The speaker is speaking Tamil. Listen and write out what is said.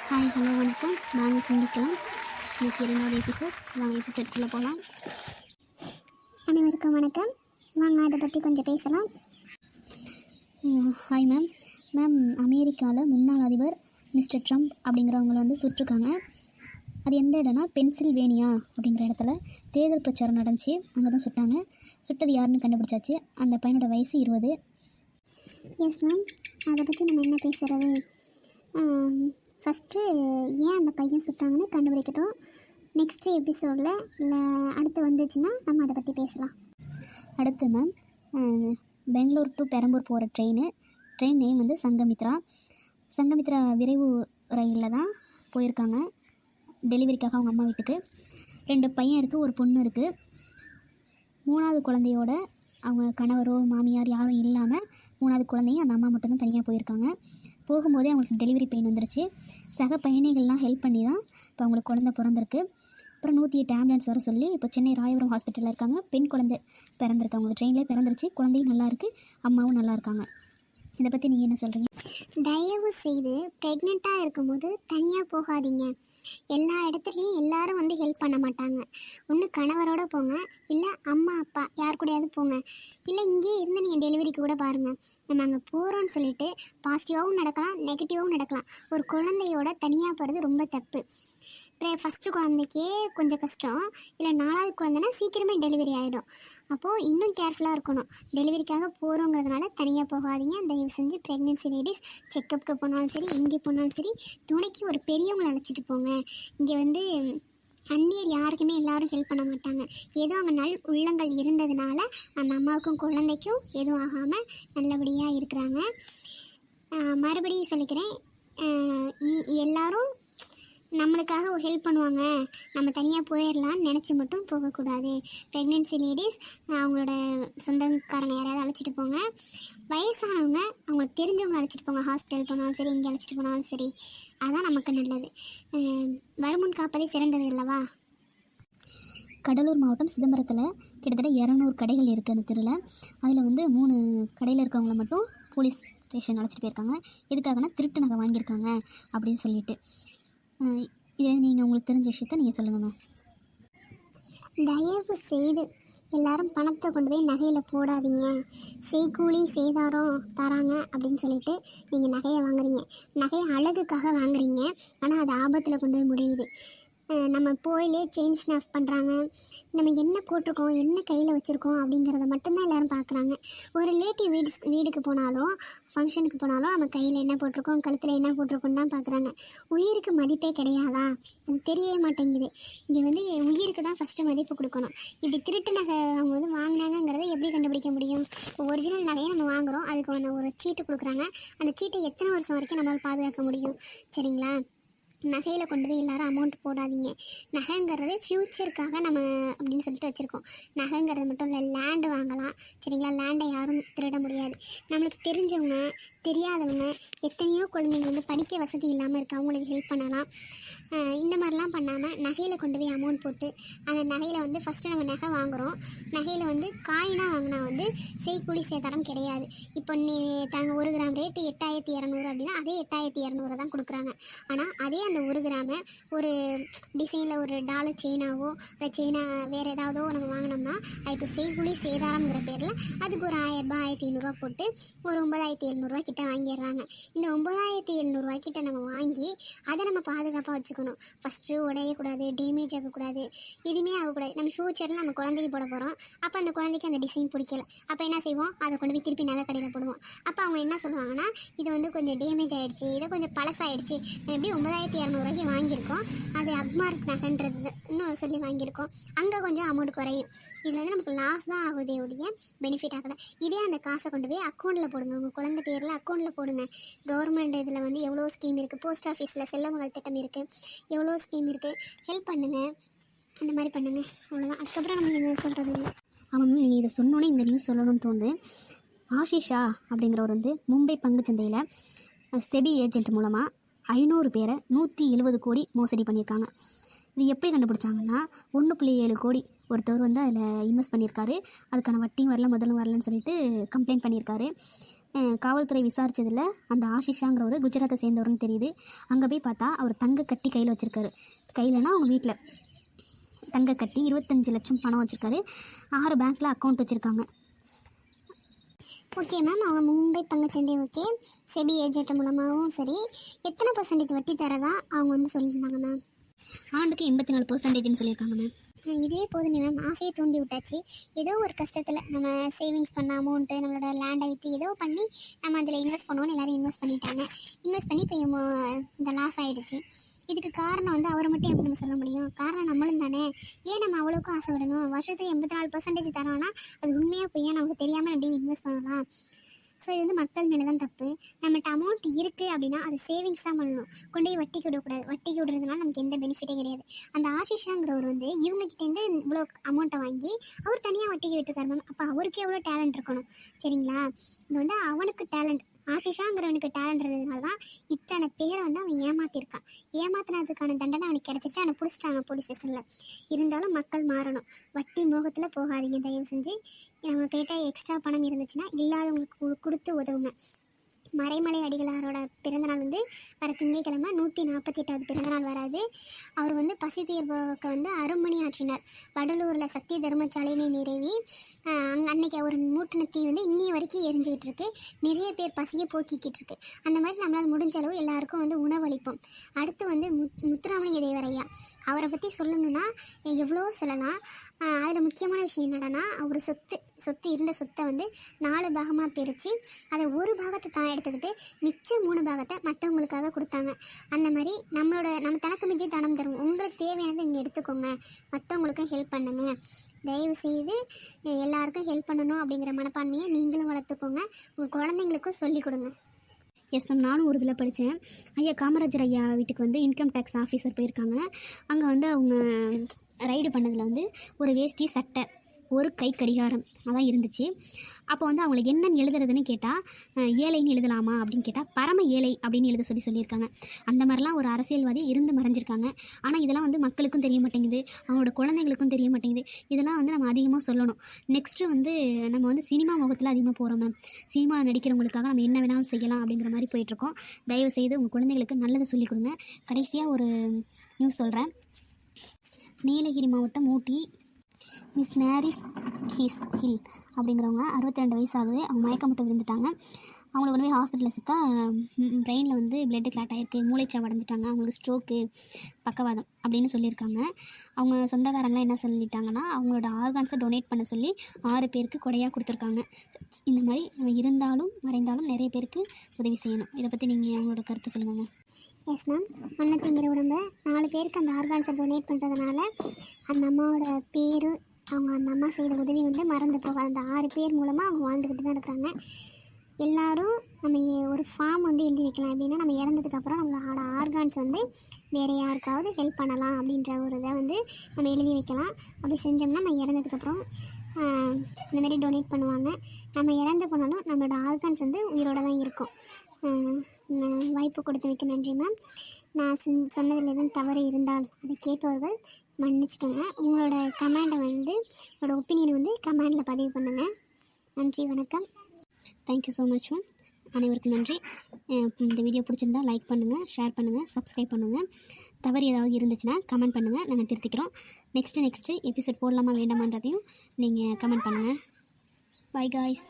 ஹாய் ஹலோ வணக்கம். நாங்கள் சிந்திக்கலாம். இன்றைக்கி 2வது எபிசோட். வாங்க எபிசோட்குள்ளே போகலாம். அனைவருக்கும் வணக்கம். வாங்க அதை பற்றி கொஞ்சம் பேசலாம். Hi ma'am. அமெரிக்காவில் முன்னாள் அதிபர் மிஸ்டர் ட்ரம்ப் அப்படிங்கிறவங்கள வந்து சுட்டிருக்காங்க. அது எந்த இடம்னா பென்சில்வேனியா அப்படிங்கிற இடத்துல தேர்தல் பிரச்சாரம் நடந்துச்சு. அங்கே தான் சுட்டாங்க. சுட்டது யாருன்னு கண்டுபிடிச்சாச்சு. அந்த பையனோட வயசு 20. Yes ma'am. அதை பற்றி நம்ம என்ன பேசுகிறது? ஃபஸ்ட்டு ஏன் அந்த பையன் சுட்டாங்கன்னு கண்டுபிடிக்கட்டும். நெக்ஸ்ட் எபிசோடில் இல்லை அடுத்து வந்துச்சுன்னா நம்ம அதை பற்றி பேசலாம். அடுத்து மேம், பெங்களூர் டு பெரம்பூர் போகிற ட்ரெயின் நேம் வந்து சங்கமித்ரா விரைவு ரயிலில் தான் போயிருக்காங்க டெலிவரிக்காக அவங்க அம்மா வீட்டுக்கு. 2 பையன் இருக்குது, ஒரு பொண்ணு இருக்குது. 3வது குழந்தையோட அவங்க கணவரோ மாமியார் யாரும் இல்லாமல் 3வது குழந்தையும் அந்த அம்மா மட்டும்தான் தனியாக போயிருக்காங்க. போகும்போதே அவங்களுக்கு டெலிவரி பெயின் வந்துருச்சு. சக பயணிகள்லாம் ஹெல்ப் பண்ணி தான் இப்போ அவங்களுக்கு குழந்தை பிறந்திருக்கு. அப்புறம் 108 ஆம்புலன்ஸ் வர சொல்லி இப்போ சென்னை ராயபுரம் ஹாஸ்பிட்டலில் இருக்காங்க. பெண் குழந்தை பிறந்திருக்கு. அவங்களுக்கு ட்ரெயின்லேயே பிறந்துருச்சு. குழந்தையும் நல்லா இருக்குது, அம்மாவும் நல்லா இருக்காங்க. இதை பற்றி நீங்கள் என்ன சொல்கிறீங்க? தயவு செய்து ப்ரெக்னெண்ட்டாக இருக்கும்போது தனியாக போகாதீங்க. எல்லா இடத்துலையும் எல்லாரும் வந்து ஹெல்ப் பண்ண மாட்டாங்க. ஒன்று கணவரோடு போங்க, இல்லை அம்மா அப்பா யார் கூடயாவது போங்க, இல்லை இங்கேயே இருந்து நீங்கள் டெலிவரிக்கு கூட பாருங்கள். நம்ம அங்கே போகிறோன்னு சொல்லிட்டு பாசிட்டிவாகவும் நடக்கலாம், நெகட்டிவாகவும் நடக்கலாம். ஒரு குழந்தையோட தனியாக போகிறது ரொம்ப தப்பு. ஃபஸ்ட்டு குழந்தைக்கே கொஞ்சம் கஷ்டம், இல்லை 4வது குழந்தைனா சீக்கிரமே டெலிவரி ஆகிடும். அப்போது இன்னும் கேர்ஃபுல்லாக இருக்கணும். டெலிவரிக்காக போகிறோங்கிறதுனால தனியாக போகாதீங்க. தயவு செஞ்சு ப்ரெக்னென்சி லேடிஸ் செக்கப்புக்கு போனாலும் சரி, எங்கே போனாலும் சரி, துணைக்கு ஒரு பெரியவங்களை அழைச்சிட்டு போங்க. இங்கே வந்து அந்நியர் யாருக்குமே எல்லாரும் ஹெல்ப் பண்ண மாட்டாங்க. ஏதோ அவங்க நல் உள்ளங்கள் இருந்ததுனால அந்த அம்மாவுக்கும் குழந்தைக்கும் எதுவும் ஆகாமல் நல்லபடியாக இருக்கிறாங்க. மறுபடியும் சொல்லிக்கிறேன், எல்லாரும் நம்மளுக்காக ஹெல்ப் பண்ணுவாங்க, நம்ம தனியாக போயிடலான்னு நினச்சி மட்டும் போகக்கூடாது. ப்ரெக்னென்சி லேடிஸ் அவங்களோட சொந்தக்காரங்க யாராவது அழைச்சிட்டு போங்க. வயசானவங்க அவங்களுக்கு தெரிஞ்சவங்க அழைச்சிட்டு போங்க. ஹாஸ்பிட்டல் போனாலும் சரி, இங்கே அழைச்சிட்டு போனாலும் சரி, அதுதான் நமக்கு நல்லது. வருமுன் காப்பதே சிறந்தது இல்லவா? கடலூர் மாவட்டம் சிதம்பரத்தில் கிட்டத்தட்ட 200 கடைகள் இருக்குது அந்த தெருவில். அதில் வந்து 3 கடையில் இருக்கிறவங்கள மட்டும் போலீஸ் ஸ்டேஷன் அழைச்சிட்டு போயிருக்காங்க. எதுக்காகனா திருட்டு நகை வாங்கியிருக்காங்க அப்படின்னு சொல்லிட்டு. இதை நீங்கள் உங்களுக்கு தெரிஞ்ச விஷயத்த நீங்கள் சொல்லுங்கள் மேம். தயவு செய்து எல்லாரும் பணத்தை கொண்டு போய் நகையில் போடாதீங்க. செய்கூலி சேதாரம் தராங்க அப்படின்னு சொல்லிட்டு நீங்கள் நகையை வாங்குறீங்க. நகையை அழகுக்காக வாங்குறீங்க, ஆனால் அது ஆபத்தில் கொண்டு போய் முடியுது. நம்ம போயிலே செயின் ஸ்னாப் பண்ணுறாங்க. நம்ம என்ன போட்டிருக்கோம், என்ன கையில் வச்சுருக்கோம் அப்படிங்கிறத மட்டும்தான் எல்லோரும் பார்க்குறாங்க. ஒரு ரிலேட்டிவ் வீடுக்கு போனாலும், ஃபங்க்ஷனுக்கு போனாலும் நம்ம கையில் என்ன போட்டிருக்கோம், கழுத்தில் என்ன போட்டிருக்கோன்னு தான் பார்க்குறாங்க. உயிருக்கு மதிப்பே கிடையாதா? அது தெரியவே மாட்டேங்குது. இங்கே வந்து உயிருக்கு தான் ஃபஸ்ட்டு மதிப்பு கொடுக்கணும். இப்படி திருட்டு நகை அவங்க வந்து வாங்கினாங்கிறத எப்படி கண்டுபிடிக்க முடியும்? ஒரிஜினல் நகையை நம்ம வாங்குகிறோம், அதுக்கு ஒரு சீட்டு கொடுக்குறாங்க. அந்த சீட்டை எத்தனை வருஷம் வரைக்கும் நம்மளால் பாதுகாக்க முடியும்? சரிங்களா? நகையில் கொண்டு போய் எல்லாரும் அமௌண்ட் போடாதீங்க. நகைங்கிறது ஃப்யூச்சருக்காக நம்ம அப்படின்னு சொல்லிட்டு வச்சுருக்கோம். நகைங்கிறது மட்டும் இல்லை, லேண்டு வாங்கலாம். சரிங்களா? லேண்டை யாரும் திருட முடியாது. நம்மளுக்கு தெரிஞ்சவங்க தெரியாதவங்க எத்தனையோ குழந்தைங்க வந்து படிக்க வசதி இல்லாமல் இருக்குது, அவங்களுக்கு ஹெல்ப் பண்ணலாம். இந்த மாதிரிலாம் பண்ணாமல் நகையில் கொண்டு போய் அமௌண்ட் போட்டு அந்த நகையில் வந்து ஃபஸ்ட்டு நம்ம நகை வாங்குகிறோம். நகையில் வந்து காயினாக வாங்கினா வந்து செய்கூலி சேதாரம் கிடையாது. இப்போ தாங்க 1 கிராம் ரேட்டு 8200 அப்படின்னா அதே 8200 தான் கொடுக்குறாங்க. ஆனால் அதே அந்த 1 கிராமை ஒரு டிசைனில் ஒரு டாலர் செயினாவோ இல்லை வேறு ஏதாவதோ நம்ம வாங்கினோம்னா அதுக்கு செய்கூலி சேதாரம்ங்கிற பேரில் அதுக்கு ஒரு 1000 ரூபாய் 1500 போட்டு ஒரு 9700 கிட்ட வாங்கிடுறாங்க. இந்த 9700 கிட்ட நம்ம வாங்கி அதை நம்ம பாதுகாப்பாக வச்சுக்கணும். ஃபஸ்ட்டு உடையக்கூடாது, டேமேஜ் ஆகக்கூடாது, எதுவுமே ஆகக்கூடாது. நம்ம ஃப்யூச்சரில் நம்ம குழந்தைக்கு போட போகிறோம். அப்போ அந்த குழந்தைக்கு அந்த டிசைன் பிடிக்கல, அப்போ என்ன செய்வோம்? அதை கொண்டு போய் திருப்பி நகை கடையில் போடுவோம். அப்போ அவங்க என்ன சொல்லுவாங்கன்னா, இது வந்து கொஞ்சம் டேமேஜ் ஆகிடுச்சு, இதை கொஞ்சம் பழசாயிடுச்சு, எப்படி 9200 வாங்கியிருக்கோம், அது அக்மார்க் நகைன்றது இன்னும் சொல்லி வாங்கியிருக்கோம், அங்கே கொஞ்சம் அமௌண்ட் குறையும். இதில் வந்து நமக்கு லாஸ் தான் ஆகுதே ஒழிய பெனிஃபிட் ஆகலை. இதே அந்த காசை கொண்டு போய் அக்கௌண்ட்டில் போடுங்க. உங்கள் குழந்தை பேரில் அக்கௌண்ட்டில் போடுங்க. கவர்மெண்ட் இதில் வந்து எவ்வளோ ஸ்கீம் இருக்குது, போஸ்ட் ஆஃபீஸில் செல்வமகள் திட்டம் இருக்குது, எவ்வளோ ஸ்கீம் இருக்குது, ஹெல்ப் பண்ணுங்கள். அந்த மாதிரி பண்ணுங்கள். அவ்வளோதான். அதுக்கப்புறம் நம்ம என்ன சொல்கிறது இல்லை. ஆமாம், நீங்கள் இதை சொன்னோன்னே இந்த நியூஸ் சொல்லணும்னு தோணுது. ஆஷிஷா அப்படிங்கிறவர் வந்து மும்பை பங்குச்சந்தையில் செபி ஏஜென்ட் மூலமாக 500 பேரை 170 கோடி மோசடி பண்ணியிருக்காங்க. இது எப்படி கண்டுபிடிச்சாங்கன்னா, 1.7 கோடி ஒருத்தவர் வந்து அதில் இன்வெஸ்ட் பண்ணியிருக்காரு. அதுக்கான வட்டியும் வரல, முதலும் வரலன்னு சொல்லிட்டு கம்ப்ளைண்ட் பண்ணியிருக்காரு. காவல்துறை விசாரித்ததில் அந்த ஆஷிஷாங்கிறவர் குஜராத்தை சேர்ந்தவர்னு தெரியுது. அங்கே போய் பார்த்தா அவர் தங்க கட்டி கையில் வச்சுருக்காரு. கையிலனா அவங்க வீட்டில் தங்க கட்டி 25 லட்சம் பணம் வச்சுருக்காரு. 6 பேங்க்கில் அக்கௌண்ட் வச்சுருக்காங்க. ஓகே மேம், அவங்க மும்பை பங்குச்சந்தை ஓகே, செபி ஏஜென்ட் மூலமாகவும் சரி, எத்தனை % வட்டி தரதா அவங்க வந்து சொல்லியிருந்தாங்க மேம்? ஆண்டுக்கு 84%ன்னு சொல்லியிருக்காங்க மேம். இதே போதுமே மேம், ஆசையை தூண்டி விட்டாச்சு. ஏதோ ஒரு கஷ்டத்தில் நம்ம சேவிங்ஸ் பண்ண அமௌண்ட்டு நம்மளோட லேண்டை விற்று ஏதோ பண்ணி நம்ம அதில் இன்வெஸ்ட் பண்ணுவோன்னு எல்லோரும் இன்வெஸ்ட் பண்ணிட்டாங்க. இன்வெஸ்ட் பண்ணி இப்போ இந்த லாஸ் ஆகிடுச்சு. இதுக்கு காரணம் வந்து அவரை மட்டும் எப்படி நம்ம சொல்ல முடியும்? காரணம் நம்மளும் தானே. ஏன் நம்ம அவ்வளோக்கும் ஆசைப்படணும்? வருஷத்துக்கு 84% தரோன்னா அது உண்மையாக போய் நமக்கு தெரியாமல் எப்படி இன்வெஸ்ட் பண்ணலாம்? ஸோ இது வந்து மக்கள் மேலே தான் தப்பு. நம்மகிட்ட அமௌண்ட் இருக்குது அப்படின்னா அது சேவிங்ஸ் தான் பண்ணணும். கொண்டு போய் வட்டிக்கு விடக்கூடாது. வட்டிக்கு விடுறதுனால நமக்கு எந்த பெனிஃபிட்டே கிடையாது. அந்த ஆஷிஷாங்கிறவர் வந்து இவங்ககிட்டேருந்து இவ்வளோ அமௌண்ட்டை வாங்கி அவர் தனியாக வட்டிக்கு விட்டுருக்காரு மேம். அப்போ அவருக்கு எவ்வளோ டேலண்ட் இருக்கணும் சரிங்களா? இது வந்து அவனுக்கு டேலண்ட், ஆஷிஷாங்கிறவனுக்கு டேலண்ட் இருந்ததுனால தான் இத்தனை பேரை வந்து அவன் ஏமாற்றிருக்கான். ஏமாத்தினதுக்கான தண்டனை அவனுக்கு கிடச்சிச்சு. அவனை பிடிச்சிட்டாங்க போலீஸ் ஸ்டேஷனில். இருந்தாலும் மக்கள் மாறணும். வட்டி மோகத்தில் போகாதீங்க தயவு செஞ்சு. நம்ம கேட்டால் எக்ஸ்ட்ரா பணம் இருந்துச்சுன்னா இல்லாதவங்களுக்கு கொடுத்து உதவுங்க. மறைமலை அடிகளாரோட பிறந்தநாள் வந்து வர திங்கட்கிழமை 148வது பிறந்தநாள் வராது. அவர் வந்து பசி தீர்வுக்கு வந்து அருமணி ஆற்றினார். வடலூரில் சத்திய தர்மசாலையை நிறுவி அன்னைக்கு அவர் மூட்டின தீ வந்து இன்னி வரைக்கும் எரிஞ்சிக்கிட்டு இருக்கு. நிறைய பேர் பசியை போக்கிக்கிட்டு இருக்கு. அந்த மாதிரி நம்மளால் முடிஞ்ச அளவு எல்லாருக்கும் வந்து உணவளிப்போம். அடுத்து வந்து முத்துராமலிங்க தேவரையா, அவரை பற்றி சொல்லணும்னா எவ்வளோ சொல்லலாம். அதில் முக்கியமான விஷயம் என்னடான்னா, அவர் சொத்து இருந்த சொத்தை வந்து 4 பாகமாக பிரித்து அதை ஒரு பாகத்தை தான் எடுத்துக்கிட்டு மிச்சம் 3 பாகத்தை மற்றவங்களுக்காக கொடுத்தாங்க. அந்த மாதிரி நம்ம தனக்கு மிஞ்சி தானம் தரும். உங்களுக்கு தேவையானதை நீங்கள் எடுத்துக்கோங்க, மற்றவங்களுக்கும் ஹெல்ப் பண்ணுங்க. தயவு செய்து எல்லாருக்கும் ஹெல்ப் பண்ணணும் அப்படிங்கிற மனப்பான்மையை நீங்களும் வளர்த்துக்கோங்க. உங்கள் குழந்தைங்களுக்கும் சொல்லிக் கொடுங்க. எஸ் மேம், நானும் ஒரு இதில் படித்தேன். ஐயா காமராஜர் ஐயா வீட்டுக்கு வந்து இன்கம் டேக்ஸ் ஆஃபீஸர் போயிருக்காங்க. அங்கே வந்து அவங்க ரைடு பண்ணதில் வந்து ஒரு வேஷ்டி சட்டை ஒரு கை கடிகாரம் அதான் இருந்துச்சு. அப்போ வந்து அவங்கள என்னன்னு எழுதுறதுன்னு கேட்டால் ஏழைன்னு எழுதலாமா அப்படின்னு கேட்டால் பரம ஏழை அப்படின்னு எழுத சொல்லியிருக்காங்க. அந்த மாதிரிலாம் ஒரு அரசியல்வாதி இருந்து மறைஞ்சிருக்காங்க. ஆனால் இதெல்லாம் வந்து மக்களுக்கும் தெரிய மாட்டேங்குது, அவங்களோட குழந்தைங்களுக்கும் தெரிய மாட்டேங்குது. இதெல்லாம் வந்து நம்ம அதிகமாக சொல்லணும். நெக்ஸ்ட்டு வந்து நம்ம வந்து சினிமா முகத்தில் அதிகமாக போகிறோம் மேம். சினிமா நடிக்கிறவங்களுக்காக நம்ம என்ன வேணாலும் செய்யலாம் அப்படிங்கிற மாதிரி போயிட்டுருக்கோம். தயவு செய்து உங்கள் குழந்தைங்களுக்கு நல்லதை சொல்லிக் கொடுங்க. கடைசியாக ஒரு நியூஸ் நீலகிரி மாவட்டம் ஊட்டி மிஸ் மேரிஸ் ஹில் அப்படிங்கிறவங்க 62 வயசு ஆகுது. அவங்க மயக்கம் மட்டும் விழுந்துட்டாங்க. அவங்கள கொண்டு போய் ஹாஸ்பிட்டலில் சேர்த்தா பிரெயினில் வந்து பிளட்டு கிளாட் ஆகிருக்கு, மூளைச்சாவு அடைஞ்சிட்டாங்க, அவங்களுக்கு ஸ்ட்ரோக்கு பக்கவாதம் அப்படின்னு சொல்லியிருக்காங்க. அவங்க சொந்தக்காரங்களாம் என்ன சொல்லிட்டாங்கன்னா அவங்களோட ஆர்கான்ஸை டொனேட் பண்ண சொல்லி 6 பேருக்கு கொடையாக கொடுத்துருக்காங்க. இந்த மாதிரி நம்ம இருந்தாலும் மறைந்தாலும் நிறைய பேருக்கு உதவி செய்யணும். இதை பற்றி நீங்கள் உங்களோட கருத்தை சொல்லுங்கள். எஸ் மேம், மண்ணை திங்கிற உடம்பை 4 பேருக்கு அந்த ஆர்கான்ஸை டொனேட் பண்ணுறதுனால அந்த அம்மாவோட பேர், அவங்க அந்த அம்மா செய்த உதவி வந்து மறந்து போக அந்த 6 பேர் மூலமாக அவங்க வாழ்ந்துக்கிட்டு தான் இருக்கிறாங்க. எல்லோரும் நம்ம ஒரு ஃபார்ம் வந்து எழுதி வைக்கலாம். அப்படின்னா நம்ம இறந்ததுக்கப்புறம் நம்மளோட ஆர்கான்ஸ் வந்து வேறு யாருக்காவது ஹெல்ப் பண்ணலாம் அப்படின்ற ஒரு இதை வந்து நம்ம எழுதி வைக்கலாம். அப்படி செஞ்சோம்னா நம்ம இறந்ததுக்கப்புறம் இந்தமாரி டொனேட் பண்ணுவாங்க. நம்ம இறந்து போனாலும் நம்மளோட ஆர்கான்ஸ் வந்து உயிரோடு தான் இருக்கும். வாய்ப்பு கொடுத்தமைக்கு நன்றி மேம். நான் சொன்னதில் எதுவும் தவறு இருந்தால் அதை கேட்பவர்கள் மன்னிச்சுக்கோங்க. உங்களோட கமெண்டை வந்து உங்களோட ஒப்பீனியனை வந்து கமெண்டில் பதிவு பண்ணுங்கள். நன்றி, வணக்கம். Thank you so much ma'am. அனைவருக்கும் நன்றி. இந்த வீடியோ பிடிச்சிருந்தா லைக் பண்ணுங்கள், ஷேர் பண்ணுங்கள், சப்ஸ்கிரைப் பண்ணுங்கள். தவறு ஏதாவது இருந்துச்சுன்னா கமெண்ட் பண்ணுங்கள், நாங்கள் திருத்திக்கிறோம். நெக்ஸ்ட்டு எபிசோட் போடலாமா வேண்டாமான்றதையும் நீங்கள் கமெண்ட் பண்ணுங்கள். By guys.